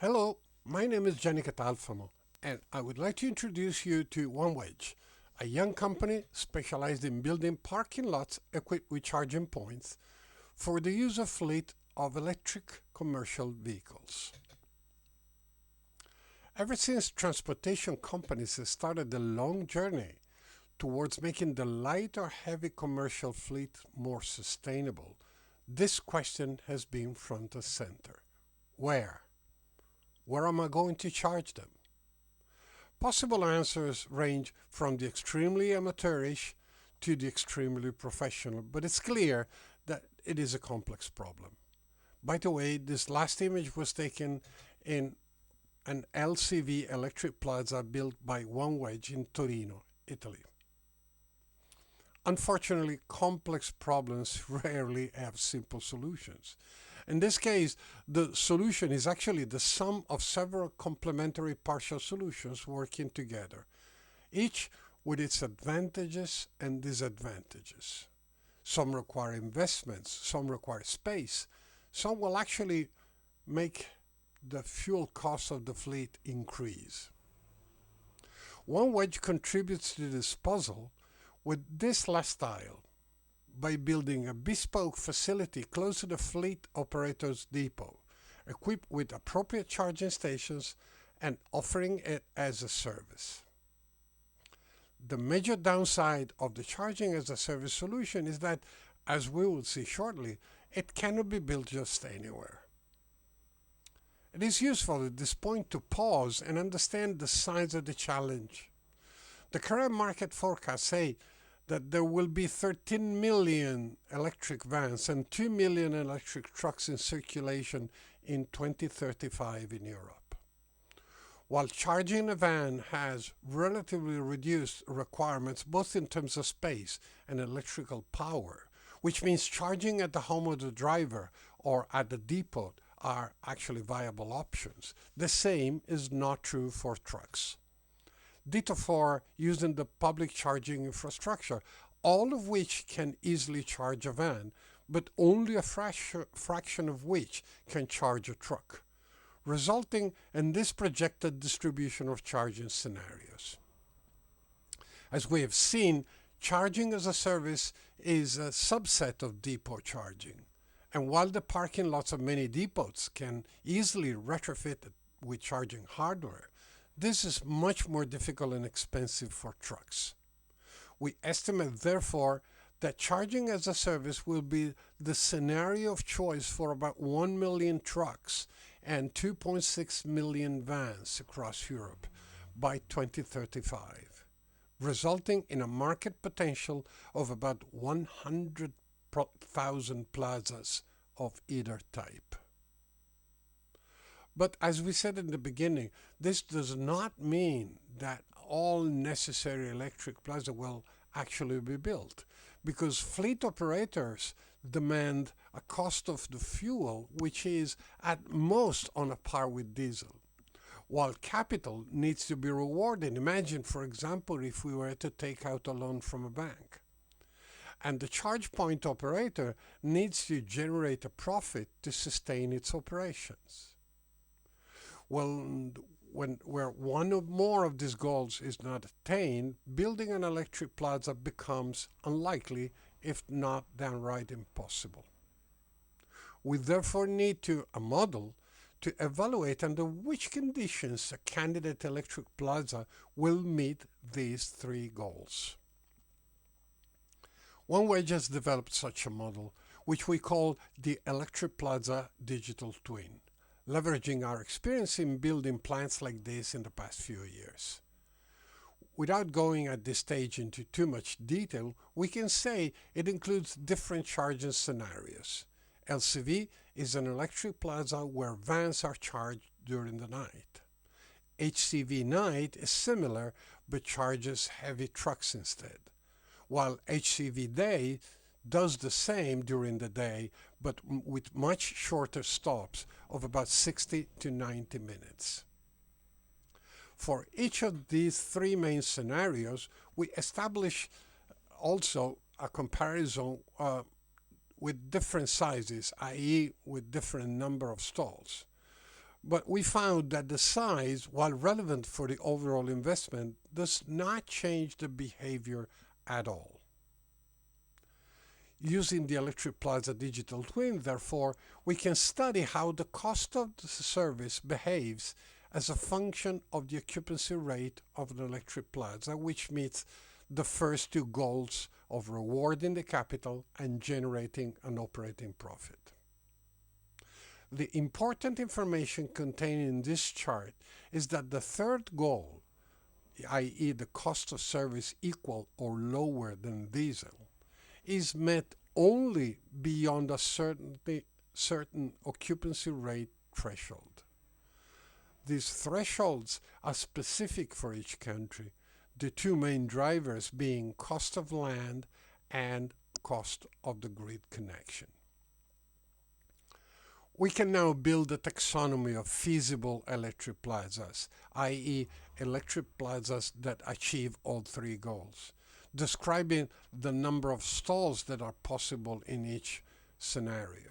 Hello, my name is Janica Talfano, and I would like to introduce you to OneWedge, a young company specialized in building parking lots equipped with charging points for the use of fleet of electric commercial vehicles. Ever since transportation companies started the long journey towards making the light or heavy commercial fleet more sustainable, this question has been front and center. Where? Where am I going to charge them? Possible answers range from the extremely amateurish to the extremely professional, but it's clear that it is a complex problem. By the way, this last image was taken in an LCV electric plaza built by OneWedge in Torino, Italy. Unfortunately, complex problems rarely have simple solutions. In this case, the solution is actually the sum of several complementary partial solutions working together, each with its advantages and disadvantages. Some require investments, some require space, some will actually make the fuel cost of the fleet increase. OneWedge contributes to this puzzle with this last tile by building a bespoke facility close to the fleet operator's depot, equipped with appropriate charging stations and offering it as a service. The major downside of the charging as a service solution is that, as we will see shortly, it cannot be built just anywhere. It is useful at this point to pause and understand the size of the challenge. The current market forecasts say that there will be 13 million electric vans and 2 million electric trucks in circulation in 2035 in Europe. While charging a van has relatively reduced requirements both in terms of space and electrical power, which means charging at the home of the driver or at the depot are actually viable options. The same is not true for trucks. Ditto for using the public charging infrastructure, all of which can easily charge a van, but only a fraction of which can charge a truck, resulting in this projected distribution of charging scenarios. As we have seen, charging as a service is a subset of depot charging. And while the parking lots of many depots can easily retrofit it with charging hardware, this is much more difficult and expensive for trucks. We estimate, therefore, that charging as a service will be the scenario of choice for about 1 million trucks and 2.6 million vans across Europe by 2035, resulting in a market potential of about 100,000 plazas of either type. But as we said in the beginning, this does not mean that all necessary electric plaza will actually be built, because fleet operators demand a cost of the fuel which is at most on a par with diesel, while capital needs to be rewarded. Imagine, for example, if we were to take out a loan from a bank. And the charge point operator needs to generate a profit to sustain its operations. Well, where one or more of these goals is not attained, building an electric plaza becomes unlikely, if not downright impossible. We therefore need a model to evaluate under which conditions a candidate electric plaza will meet these three goals. OneWedge has developed such a model, which we call the Electric Plaza Digital Twin, leveraging our experience in building plants like this in the past few years. Without going at this stage into too much detail, we can say it includes different charging scenarios. LCV is an electric plaza where vans are charged during the night. HCV night is similar but charges heavy trucks instead, while HCV day does the same during the day, but with much shorter stops of about 60 to 90 minutes. For each of these three main scenarios, we establish also a comparison with different sizes, i.e. with different number of stalls. But we found that the size, while relevant for the overall investment, does not change the behavior at all. Using the Electric Plaza digital twin, therefore, we can study how the cost of the service behaves as a function of the occupancy rate of an electric plaza, which meets the first two goals of rewarding the capital and generating an operating profit. The important information contained in this chart is that the third goal, i.e. the cost of service equal or lower than diesel, is met only beyond a certain occupancy rate threshold. These thresholds are specific for each country, the two main drivers being cost of land and cost of the grid connection. We can now build a taxonomy of feasible electric plazas, i.e. electric plazas that achieve all three goals, describing the number of stalls that are possible in each scenario,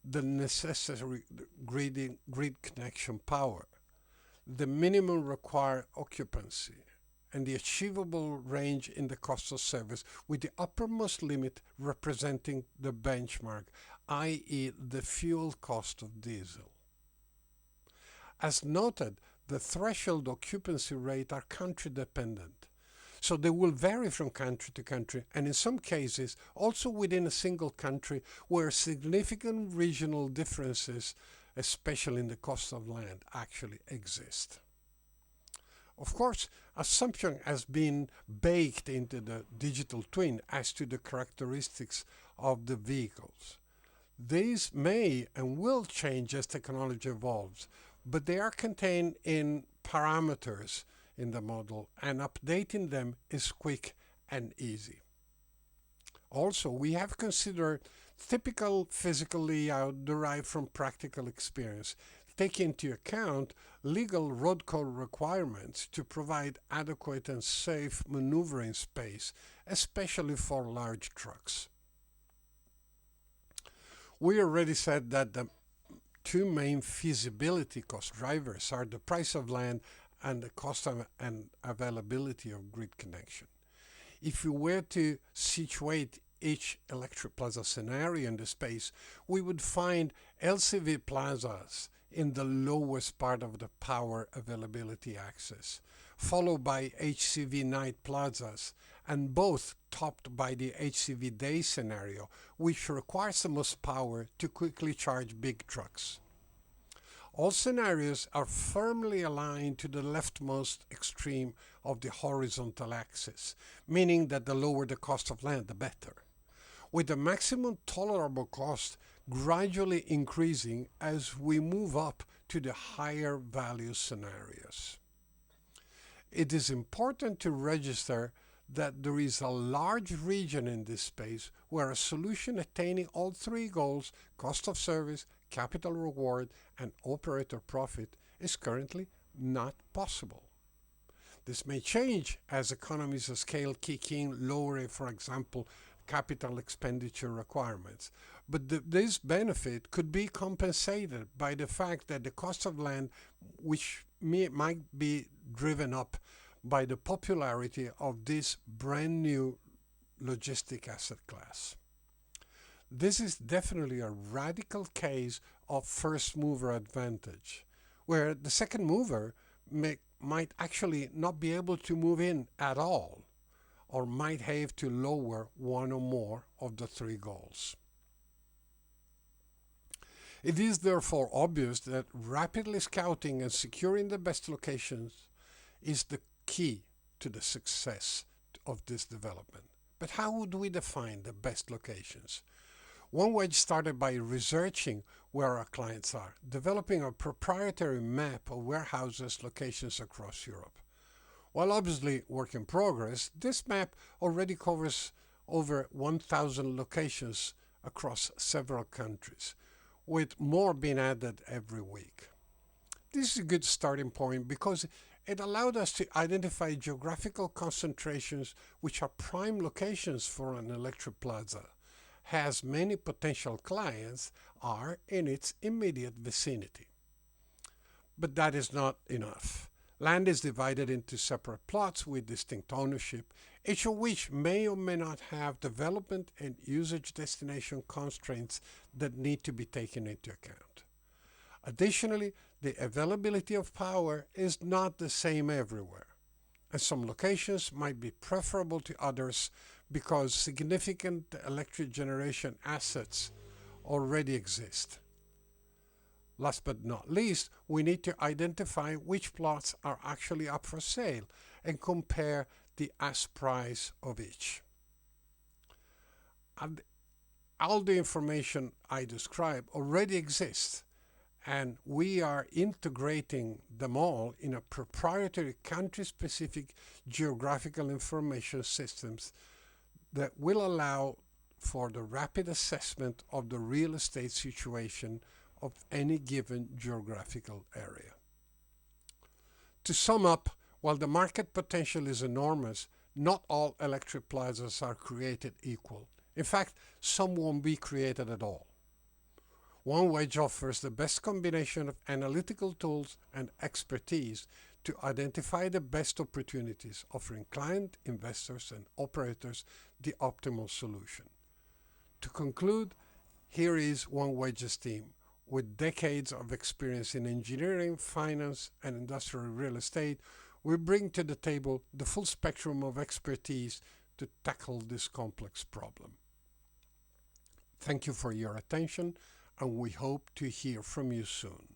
the necessary grid connection power, the minimum required occupancy, and the achievable range in the cost of service, with the uppermost limit representing the benchmark, i.e. the fuel cost of diesel. As noted, the threshold occupancy rate are country dependent, so they will vary from country to country, and in some cases also within a single country where significant regional differences, especially in the cost of land, actually exist. Of course, assumption has been baked into the digital twin as to the characteristics of the vehicles. These may and will change as technology evolves, but they are contained in parameters in the model, and updating them is quick and easy. Also, we have considered typical physical layout derived from practical experience, taking into account legal road code requirements to provide adequate and safe maneuvering space, especially for large trucks. We already said that the two main feasibility cost drivers are the price of land and the cost and availability of grid connection. If we were to situate each electric plaza scenario in the space, we would find LCV plazas in the lowest part of the power availability axis, followed by HCV night plazas, and both topped by the HCV day scenario, which requires the most power to quickly charge big trucks. All scenarios are firmly aligned to the leftmost extreme of the horizontal axis, meaning that the lower the cost of land, the better, with the maximum tolerable cost gradually increasing as we move up to the higher value scenarios. It is important to register that there is a large region in this space where a solution attaining all three goals, cost of service, capital reward, and operator profit, is currently not possible. This may change as economies of scale kick in, lowering, for example, capital expenditure requirements. But this benefit could be compensated by the fact that the cost of land, which might be driven up by the popularity of this brand new logistic asset class. This is definitely a radical case of first mover advantage, where the second mover might actually not be able to move in at all, or might have to lower one or more of the three goals. It is therefore obvious that rapidly scouting and securing the best locations is the key to the success of this development. But how would we define the best locations? OneWedge started by researching where our clients are, developing a proprietary map of warehouses locations across Europe. While obviously work in progress, this map already covers over 1,000 locations across several countries, with more being added every week. This is a good starting point because it allowed us to identify geographical concentrations which are prime locations for an electric plaza, as many potential clients are in its immediate vicinity. But that is not enough. Land is divided into separate plots with distinct ownership, each of which may or may not have development and usage destination constraints that need to be taken into account. Additionally, the availability of power is not the same everywhere, and some locations might be preferable to others because significant electric generation assets already exist. Last but not least, we need to identify which plots are actually up for sale and compare the ask price of each. And all the information I described already exists, and we are integrating them all in a proprietary country-specific geographical information systems that will allow for the rapid assessment of the real estate situation of any given geographical area. To sum up, while the market potential is enormous, not all electric plazas are created equal. In fact, some won't be created at all. OneWedge offers the best combination of analytical tools and expertise to identify the best opportunities, offering client, investors, and operators the optimal solution. To conclude, here is OneWedge's team. With decades of experience in engineering, finance, and industrial real estate, we bring to the table the full spectrum of expertise to tackle this complex problem. Thank you for your attention, and we hope to hear from you soon.